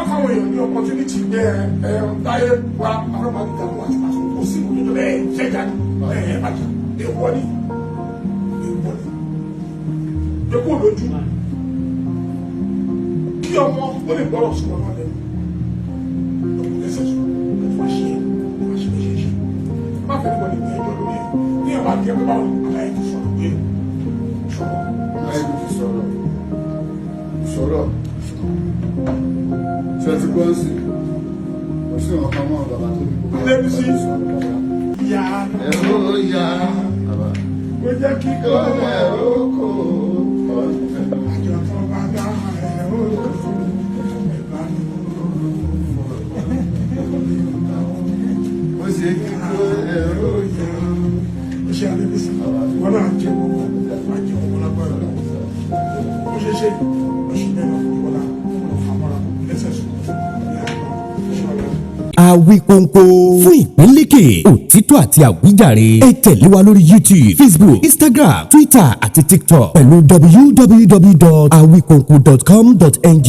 fáwọn èèyàn ní opportunity gbé táyé wa àrọ́mọ nígbà tó wà sí pàṣẹ kò sí ìwòjọ́ bẹ́ẹ̀ ṣẹ́jà bàjá èèwọ̀ ni yókù lójú kí ọmọ ó lè gbọ́rọ̀ sí ọmọ lẹ́nu lọ́kùn lẹ́sẹ̀ sọ kí wọ́n ṣe méjèèjì má fẹ́ níwọ̀n ní ẹjọ́ lórí ẹ̀ ní ẹ̀wà kí ẹgbẹ́ báwọn àlàyé ti sọ̀rọ̀ pé sọ̀rọ̀ àlàyé ti sọ̀rọ̀ ṣe ti gbọ́ sí kò sí ọ̀kan mọ́ bàbá tó ní gbogbo lẹ́nu sí ìyá ẹ̀rọ ìyá ó jẹ́ kí kọ́ ẹ̀rọ kò àjọ tó bá dá ẹ̀rọ kò ó ṣe kí kọ́ ẹ̀rọ ìyá ó ṣe àlébísí wọn náà jẹ́ gbogbo àjẹ́ owó lágbára ó ṣe ṣe oṣù mẹ́rin ìwọ́lá àmọ́ra lẹ́sẹ̀ sùn Awikonko fún ìpínlẹ̀kè òtítọ́ àti àwíjàre ẹ tẹ̀lé wa lórí YouTube, Facebook, Instagram, Twitter àti TikTok pẹ̀lú www.awikonko.com.ng.